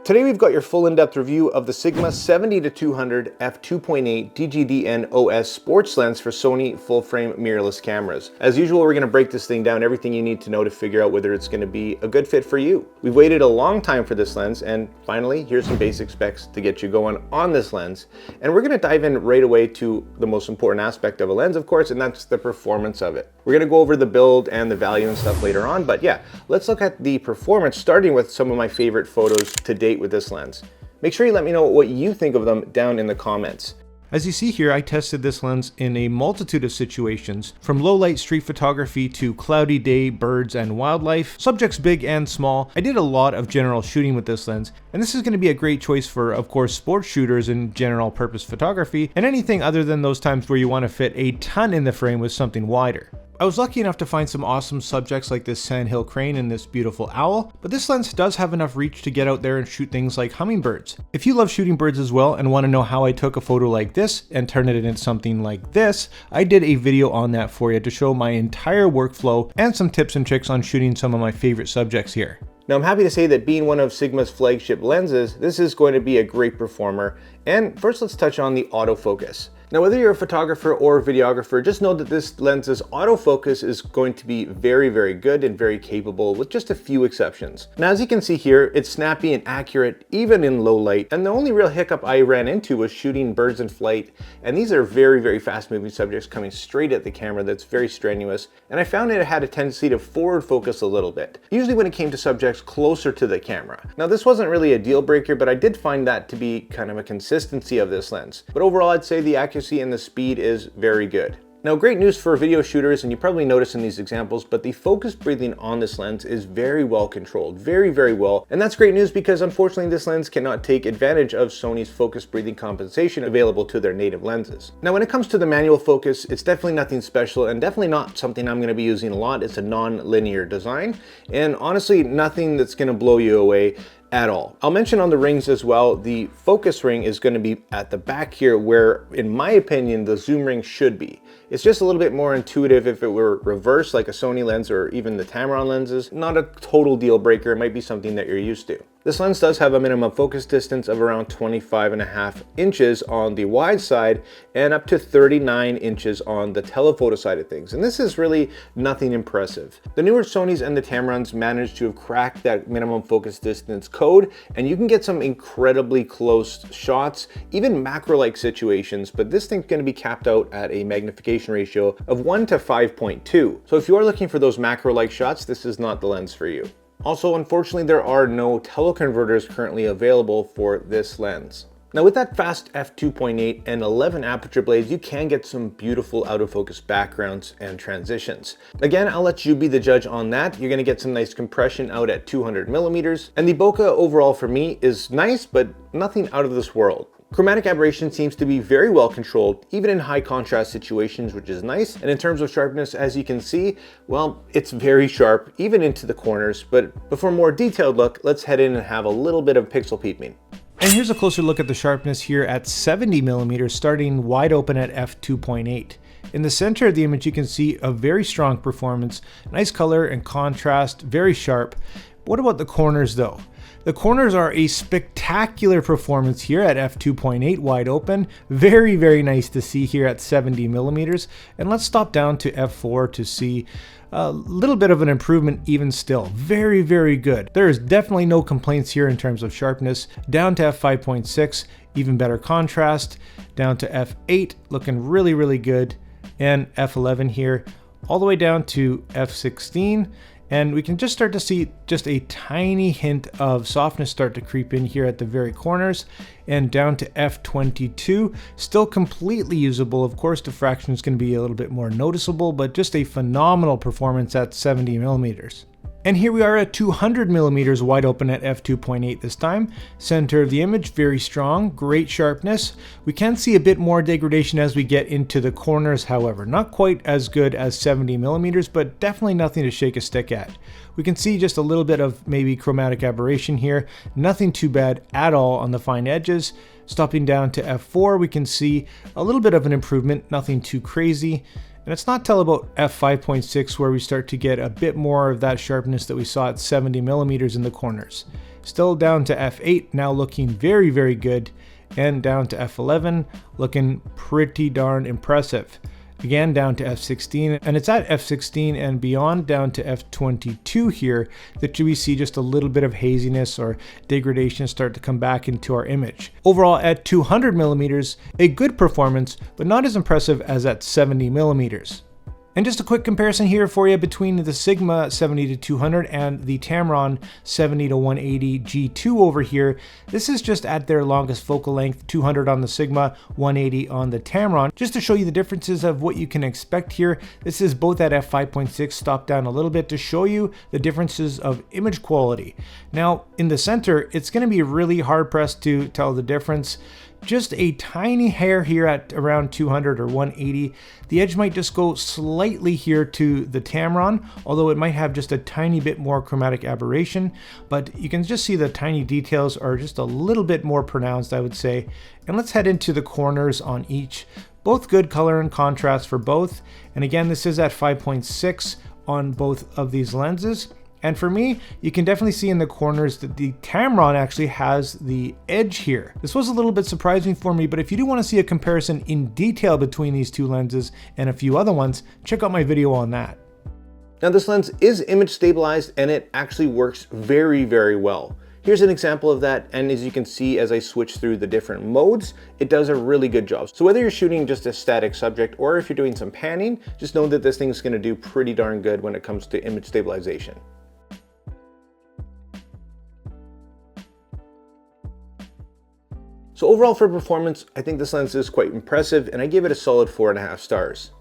Today we've got your full in-depth review of the Sigma 70-200 F2.8 DGDN OS sports lens for Sony full-frame mirrorless cameras. As usual, we're going to break this thing down, everything you need to know to figure out whether it's going to be a good fit for you. We've waited a long time for this lens, and finally, here's some basic specs to get you going on this lens. And we're going to dive in right away to the most important aspect of a lens, of course, and that's the performance of it. We're going to go over the build and the value and stuff later on, but yeah, let's look at the performance, starting with some of my favorite photos to date with this lens. Make sure you let me know what you think of them down in the comments. As you see here, I tested this lens in a multitude of situations, from low light street photography to cloudy day birds and wildlife, subjects big and small. I did a lot of general shooting with this lens, and this is going to be a great choice for, of course, sports shooters and general purpose photography, and anything other than those times where you want to fit a ton in the frame with something wider. I was lucky enough to find some awesome subjects like this sandhill crane and this beautiful owl, but this lens does have enough reach to get out there and shoot things like hummingbirds. If you love shooting birds as well and want to know how I took a photo like this and turn it into something like this, I did a video on that for you to show my entire workflow and some tips and tricks on shooting some of my favorite subjects here. Now, I'm happy to say that being one of Sigma's flagship lenses, this is going to be a great performer. And first, let's touch on the autofocus. Now, whether you're a photographer or a videographer, just know that this lens's autofocus is going to be very, very good and very capable, with just a few exceptions. Now, as you can see here, it's snappy and accurate, even in low light. And the only real hiccup I ran into was shooting birds in flight. And these are very, very fast moving subjects coming straight at the camera that's very strenuous. And I found it had a tendency to forward focus a little bit, usually when it came to subjects closer to the camera. Now, this wasn't really a deal breaker, but I did find that to be kind of a consistency of this lens. But overall, I'd say the accuracy and the speed is very good. Now, great news for video shooters, and you probably noticed in these examples, but the focus breathing on this lens is very well controlled, very, very well. And that's great news because unfortunately this lens cannot take advantage of Sony's focus breathing compensation available to their native lenses. Now, when it comes to the manual focus, it's definitely nothing special and definitely not something I'm going to be using a lot. It's a non-linear design, and honestly, nothing that's going to blow you away at all. I'll mention on the rings as well, the focus ring is going to be at the back here where, in my opinion, the zoom ring should be. It's just a little bit more intuitive if it were reversed like a Sony lens or even the Tamron lenses. Not a total deal breaker, it might be something that you're used to. This lens does have a minimum focus distance of around 25.5 inches on the wide side and up to 39 inches on the telephoto side of things. And this is really nothing impressive. The newer Sonys and the Tamrons managed to have cracked that minimum focus distance code, and you can get some incredibly close shots, even macro-like situations, but this thing's going to be capped out at a magnification ratio of 1 to 5.2. So if you are looking for those macro-like shots, this is not the lens for you. Also, unfortunately, there are no teleconverters currently available for this lens. Now, with that fast f2.8 and 11 aperture blades, you can get some beautiful out of focus backgrounds and transitions. Again, I'll let you be the judge on that. You're going to get some nice compression out at 200 millimeters. And the bokeh overall for me is nice, but nothing out of this world. Chromatic aberration seems to be very well controlled, even in high contrast situations, which is nice. And in terms of sharpness, as you can see, well, it's very sharp, even into the corners. But before a more detailed look, let's head in and have a little bit of pixel peeping. And here's a closer look at the sharpness here at 70 millimeters, starting wide open at f2.8. In the center of the image, you can see a very strong performance, nice color and contrast, very sharp. What about the corners though? The corners are a spectacular performance here at f2.8 wide open. Very, very nice to see here at 70 millimeters. And let's stop down to f4 to see a little bit of an improvement even still. Very, very good. There is definitely no complaints here in terms of sharpness. Down to f5.6, even better contrast. Down to f8, looking really, really good. And f11 here, all the way down to f16. And we can just start to see just a tiny hint of softness start to creep in here at the very corners, and down to f22, still completely usable. Of course, diffraction is going to be a little bit more noticeable, but just a phenomenal performance at 70 millimeters. And here we are at 200 millimeters wide open at f2.8 this time. Center of the image, very strong, great sharpness. We can see a bit more degradation as we get into the corners, however. Not quite as good as 70 millimeters, but definitely nothing to shake a stick at. We can see just a little bit of maybe chromatic aberration here. Nothing too bad at all on the fine edges. Stopping down to f4, we can see a little bit of an improvement, nothing too crazy. And it's not till about f5.6 where we start to get a bit more of that sharpness that we saw at 70 millimeters in the corners. Still down to f8, now looking very, very good. And down to f11, looking pretty darn impressive. Again, down to f16, and it's at f16 and beyond down to f22 here that we see just a little bit of haziness or degradation start to come back into our image. Overall, at 200 millimeters, a good performance, but not as impressive as at 70 millimeters. And just a quick comparison here for you between the Sigma 70-200 and the Tamron 70-180 G2 over here. This is just at their longest focal length, 200 on the Sigma, 180 on the Tamron. Just to show you the differences of what you can expect here, this is both at f5.6, stopped down a little bit to show you the differences of image quality. Now, in the center, it's going to be really hard pressed to tell the difference. Just a tiny hair here at around 200 or 180. The edge might just go slightly here to the Tamron, although it might have just a tiny bit more chromatic aberration, but you can just see the tiny details are just a little bit more pronounced, I would say. And let's head into the corners on each. Both good color and contrast for both. And again, this is at 5.6 on both of these lenses. And for me, you can definitely see in the corners that the Tamron actually has the edge here. This was a little bit surprising for me, but if you do want to see a comparison in detail between these two lenses and a few other ones, check out my video on that. Now this lens is image stabilized and it actually works very, very well. Here's an example of that, and as you can see as I switch through the different modes, it does a really good job. So whether you're shooting just a static subject or if you're doing some panning, just know that this thing's going to do pretty darn good when it comes to image stabilization. So overall for performance, I think this lens is quite impressive and I give it a solid 4.5 stars.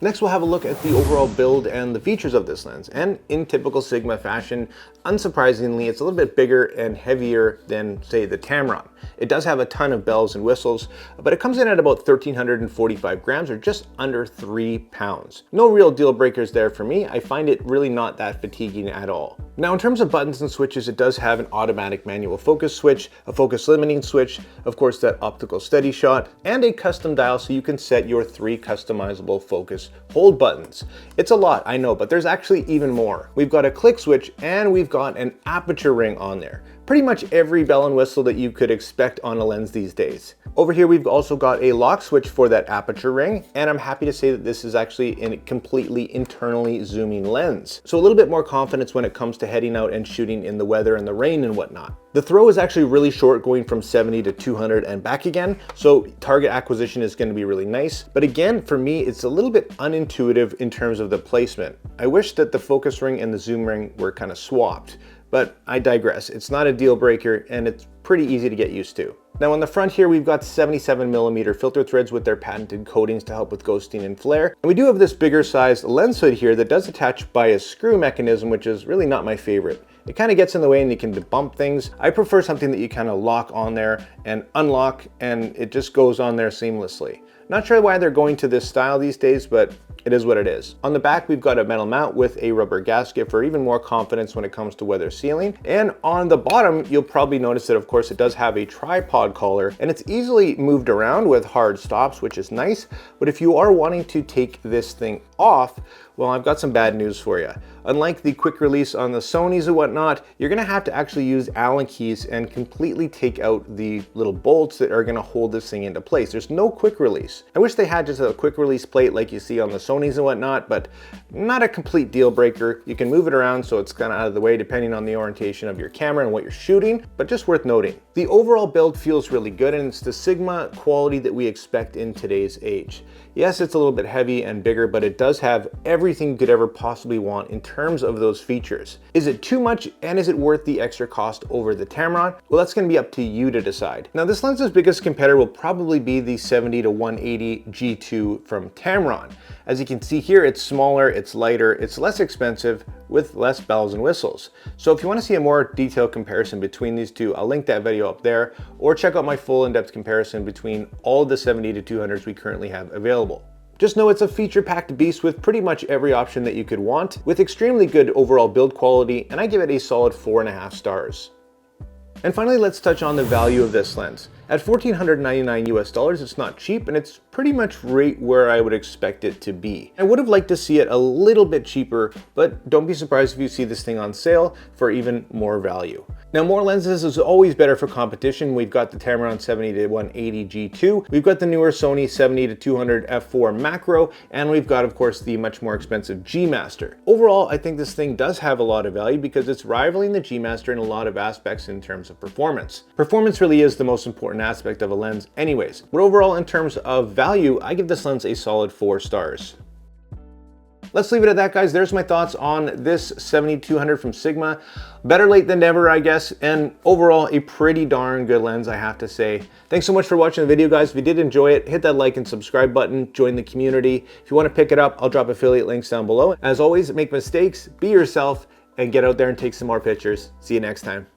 Next, we'll have a look at the overall build and the features of this lens. And in typical Sigma fashion, unsurprisingly, it's a little bit bigger and heavier than, say, the Tamron. It does have a ton of bells and whistles, but it comes in at about 1,345 grams or just under 3 pounds. No real deal breakers there for me. I find it really not that fatiguing at all. Now, in terms of buttons and switches, it does have an automatic manual focus switch, a focus limiting switch, of course that optical steady shot, and a custom dial so you can set your 3 customizable focus hold buttons. It's a lot, I know, but there's actually even more. We've got a click switch and we've got an aperture ring on there. Pretty much every bell and whistle that you could expect on a lens these days. Over here, we've also got a lock switch for that aperture ring, and I'm happy to say that this is actually a completely internally zooming lens. So a little bit more confidence when it comes to heading out and shooting in the weather and the rain and whatnot. The throw is actually really short, going from 70 to 200 and back again, so target acquisition is going to be really nice. But again, for me, it's a little bit unintuitive in terms of the placement. I wish that the focus ring and the zoom ring were kind of swapped. But I digress. It's not a deal breaker and it's pretty easy to get used to. Now on the front here, we've got 77mm filter threads with their patented coatings to help with ghosting and flare. And we do have this bigger sized lens hood here that does attach by a screw mechanism, which is really not my favorite. It kind of gets in the way and you can bump things. I prefer something that you kind of lock on there and unlock and it just goes on there seamlessly. Not sure why they're going to this style these days, but it is what it is. On the back, we've got a metal mount with a rubber gasket for even more confidence when it comes to weather sealing. And on the bottom, you'll probably notice that, of course, it does have a tripod collar and it's easily moved around with hard stops, which is nice. But if you are wanting to take this thing off, well, I've got some bad news for you. Unlike the quick release on the Sonys and whatnot, you're gonna have to actually use Allen keys and completely take out the little bolts that are gonna hold this thing into place. There's no quick release. I wish they had just a quick release plate like you see on the Sonys and whatnot, but not a complete deal breaker. You can move it around so it's kind of out of the way depending on the orientation of your camera and what you're shooting, but just worth noting. The overall build feels really good and it's the Sigma quality that we expect in today's age. Yes, it's a little bit heavy and bigger, but it does have everything you could ever possibly want in terms of those features. Is it too much and is it worth the extra cost over the Tamron? Well, that's gonna be up to you to decide. Now, this lens's biggest competitor will probably be the 70-180 G2 from Tamron. As you can see here, it's smaller, it's lighter, it's less expensive with less bells and whistles. So if you wanna see a more detailed comparison between these two, I'll link that video up there, or check out my full in-depth comparison between all the 70-200s we currently have available. Just know it's a feature-packed beast with pretty much every option that you could want, with extremely good overall build quality, and I give it a solid 4.5 stars. And finally, let's touch on the value of this lens. At $1,499 US, it's not cheap, and it's pretty much right where I would expect it to be. I would have liked to see it a little bit cheaper, but don't be surprised if you see this thing on sale for even more value. Now, more lenses is always better for competition. We've got the Tamron 70-180 G2, we've got the newer Sony 70-200 F4 macro, and we've got, of course, the much more expensive G Master. Overall, I think this thing does have a lot of value because it's rivaling the G Master in a lot of aspects in terms of performance. Performance really is the most important aspect of a lens anyways, but overall in terms of value, I give this lens a solid 4 stars. Let's leave it at that, guys. There's my thoughts on this 70-200 from Sigma. Better late than never, I guess, and overall a pretty darn good lens, I have to say. Thanks so much for watching the video, guys. If you did enjoy it, hit that like and subscribe button, join the community. If you want to pick it up, I'll drop affiliate links down below. As always, make mistakes, be yourself, and get out there and take some more pictures. See you next time.